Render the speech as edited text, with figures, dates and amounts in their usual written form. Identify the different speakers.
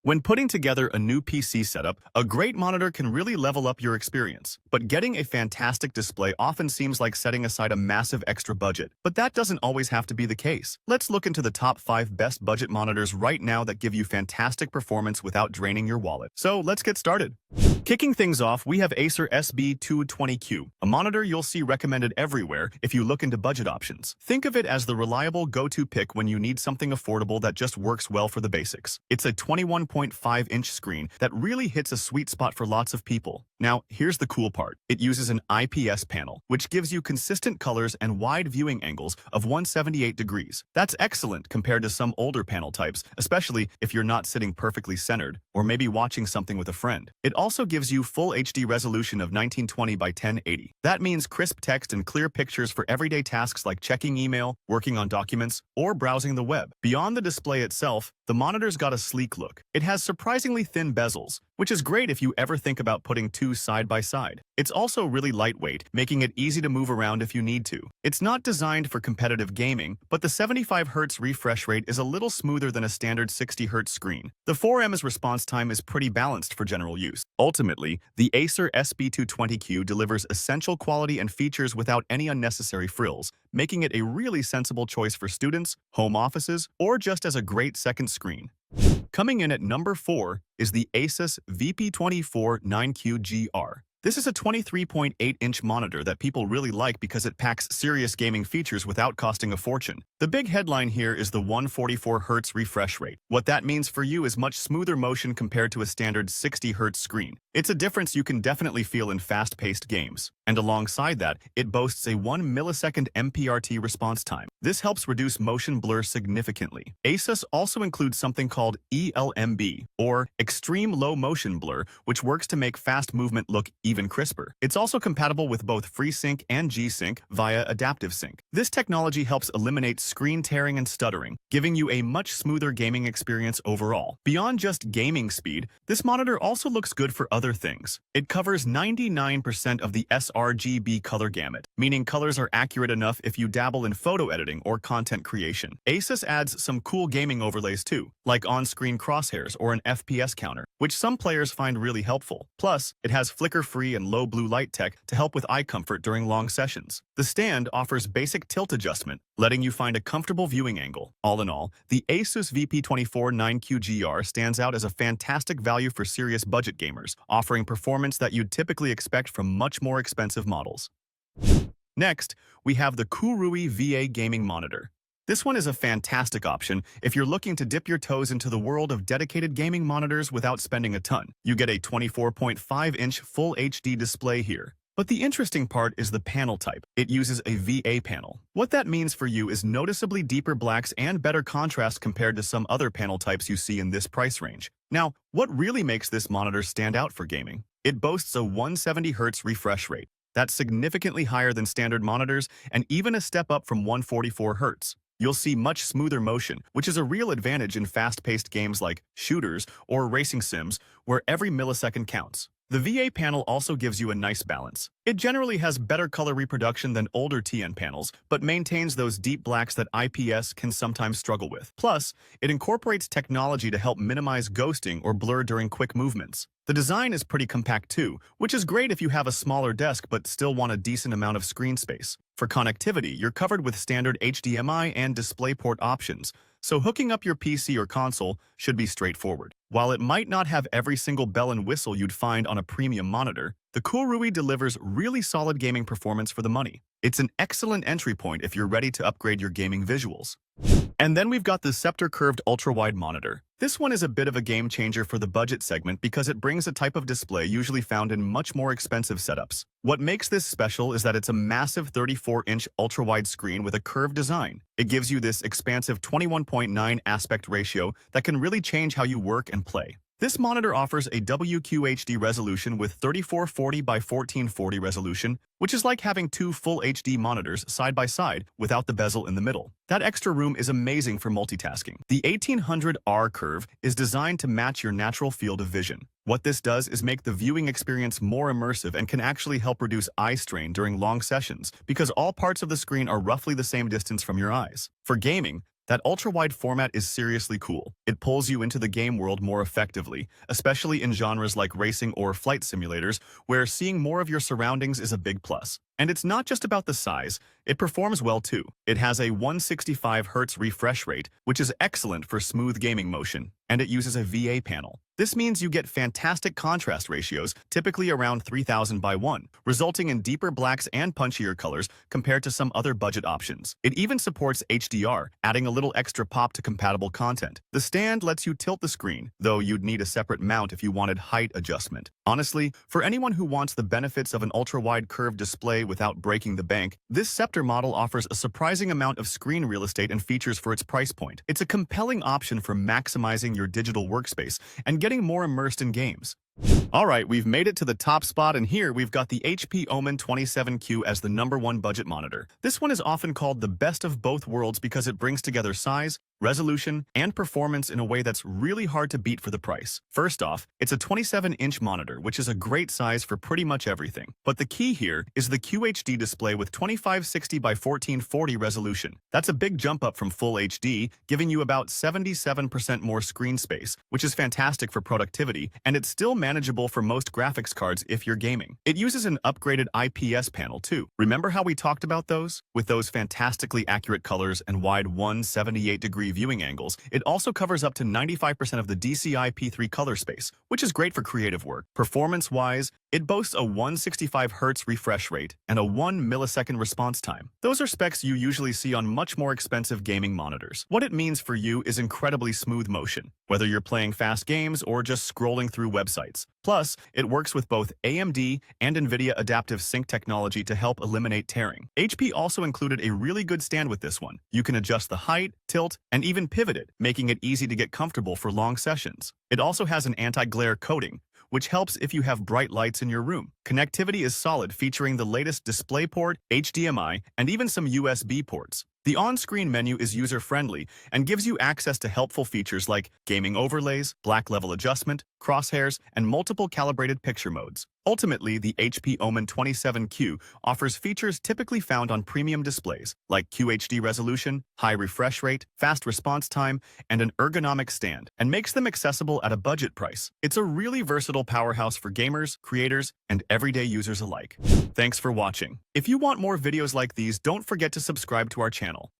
Speaker 1: When putting together a new PC setup, a great monitor can really level up your experience. But getting a fantastic display often seems like setting aside a massive extra budget. But that doesn't always have to be the case. Let's look into the top 5 best budget monitors right now that give you fantastic performance without draining your wallet. So let's get started. Kicking things off, we have Acer SB220Q, a monitor you'll see recommended everywhere if you look into budget options. Think of it as the reliable go-to pick when you need something affordable that just works well for the basics. It's a 21.5-inch screen that really hits a sweet spot for lots of people. Now, here's the cool part. It uses an IPS panel, which gives you consistent colors and wide viewing angles of 178 degrees. That's excellent compared to some older panel types, especially if you're not sitting perfectly centered or maybe watching something with a friend. It also gives you full HD resolution of 1920 by 1080. That means crisp text and clear pictures for everyday tasks like checking email, working on documents, or browsing the web. Beyond the display itself, the monitor's got a sleek look. It has surprisingly thin bezels, which is great if you ever think about putting two side by side. It's also really lightweight, making it easy to move around if you need to. It's not designed for competitive gaming, but the 75Hz refresh rate is a little smoother than a standard 60Hz screen. The 4M's response time is pretty balanced for general use. Ultimately, the Acer SB220Q delivers essential quality and features without any unnecessary frills, making it a really sensible choice for students, home offices, or just as a great second screen. Coming in at number 4 is the ASUS VP249Q-GR. This is a 23.8-inch monitor that people really like because it packs serious gaming features without costing a fortune. The big headline here is the 144Hz refresh rate. What that means for you is much smoother motion compared to a standard 60Hz screen. It's a difference you can definitely feel in fast-paced games. And alongside that, it boasts a 1 millisecond MPRT response time. This helps reduce motion blur significantly. ASUS also includes something called ELMB, or Extreme Low Motion Blur, which works to make fast movement look even crisper. It's also compatible with both FreeSync and G-Sync via Adaptive Sync. This technology helps eliminate screen tearing and stuttering, giving you a much smoother gaming experience overall. Beyond just gaming speed, this monitor also looks good for other things. It covers 99% of the sRGB color gamut, meaning colors are accurate enough if you dabble in photo editing or content creation. ASUS adds some cool gaming overlays too, like on-screen crosshairs or an FPS counter, which some players find really helpful. Plus, it has flicker-free and low blue light tech to help with eye comfort during long sessions. The stand offers basic tilt adjustment, letting you find a comfortable viewing angle. All in all, the ASUS VP249Q-GR stands out as a fantastic value for serious budget gamers, offering performance that you'd typically expect from much more expensive models. Next, we have the KOORUI VA Gaming Monitor. This one is a fantastic option if you're looking to dip your toes into the world of dedicated gaming monitors without spending a ton. You get a 24.5-inch Full HD display here. But the interesting part is the panel type. It uses a VA panel. What that means for you is noticeably deeper blacks and better contrast compared to some other panel types you see in this price range. Now, what really makes this monitor stand out for gaming? It boasts a 170Hz refresh rate. That's significantly higher than standard monitors and even a step up from 144Hz. You'll see much smoother motion, which is a real advantage in fast-paced games like shooters or racing sims, where every millisecond counts. The VA panel also gives you a nice balance. It generally has better color reproduction than older TN panels, but maintains those deep blacks that IPS can sometimes struggle with. Plus, it incorporates technology to help minimize ghosting or blur during quick movements. The design is pretty compact too, which is great if you have a smaller desk but still want a decent amount of screen space. For connectivity, you're covered with standard HDMI and DisplayPort options, so hooking up your PC or console should be straightforward. While it might not have every single bell and whistle you'd find on a premium monitor, the KOORUI delivers really solid gaming performance for the money. It's an excellent entry point if you're ready to upgrade your gaming visuals. And then we've got the Sceptre Curved Ultra-Wide Monitor. This one is a bit of a game changer for the budget segment because it brings a type of display usually found in much more expensive setups. What makes this special is that it's a massive 34-inch ultra-wide screen with a curved design. It gives you this expansive 21.9 aspect ratio that can really change how you work and play. This monitor offers a WQHD resolution with 3440 by 1440 resolution, which is like having two full HD monitors side by side without the bezel in the middle. That extra room is amazing for multitasking. The 1800R curve is designed to match your natural field of vision. What this does is make the viewing experience more immersive and can actually help reduce eye strain during long sessions because all parts of the screen are roughly the same distance from your eyes. For gaming, That ultra-wide format is seriously cool. It pulls you into the game world more effectively, especially in genres like racing or flight simulators, where seeing more of your surroundings is a big plus. And it's not just about the size, it performs well too. It has a 165Hz refresh rate, which is excellent for smooth gaming motion, and it uses a VA panel. This means you get fantastic contrast ratios, typically around 3000 by 1, resulting in deeper blacks and punchier colors compared to some other budget options. It even supports HDR, adding a little extra pop to compatible content. The stand lets you tilt the screen, though you'd need a separate mount if you wanted height adjustment. Honestly, for anyone who wants the benefits of an ultra-wide curved display without breaking the bank, this Sceptre model offers a surprising amount of screen real estate and features for its price point. It's a compelling option for maximizing your digital workspace and getting more immersed in games. Alright, we've made it to the top spot, and here we've got the HP OMEN 27Q as the #1 budget monitor. This one is often called the best of both worlds because it brings together size, resolution, and performance in a way that's really hard to beat for the price. First off, it's a 27-inch monitor, which is a great size for pretty much everything. But the key here is the QHD display with 2560 by 1440 resolution. That's a big jump up from Full HD, giving you about 77% more screen space, which is fantastic for productivity, and it's still manageable for most graphics cards if you're gaming. It uses an upgraded IPS panel too. Remember how we talked about those? With those fantastically accurate colors and wide 178-degree viewing angles, it also covers up to 95% of the DCI-P3 color space, which is great for creative work. Performance-wise, it boasts a 165Hz refresh rate and a 1 millisecond response time. Those are specs you usually see on much more expensive gaming monitors. What it means for you is incredibly smooth motion, whether you're playing fast games or just scrolling through websites. Plus, it works with both AMD and NVIDIA adaptive sync technology to help eliminate tearing. HP also included a really good stand with this one. You can adjust the height, tilt, and even pivot it, making it easy to get comfortable for long sessions. It also has an anti-glare coating, which helps if you have bright lights in your room. Connectivity is solid, featuring the latest DisplayPort, HDMI, and even some USB ports. The on-screen menu is user-friendly and gives you access to helpful features like gaming overlays, black level adjustment, crosshairs, and multiple calibrated picture modes. Ultimately, the HP OMEN 27Q offers features typically found on premium displays, like QHD resolution, high refresh rate, fast response time, and an ergonomic stand, and makes them accessible at a budget price. It's a really versatile powerhouse for gamers, creators, and everyday users alike. Thanks for watching. If you want more videos like these, don't forget to subscribe to our channel.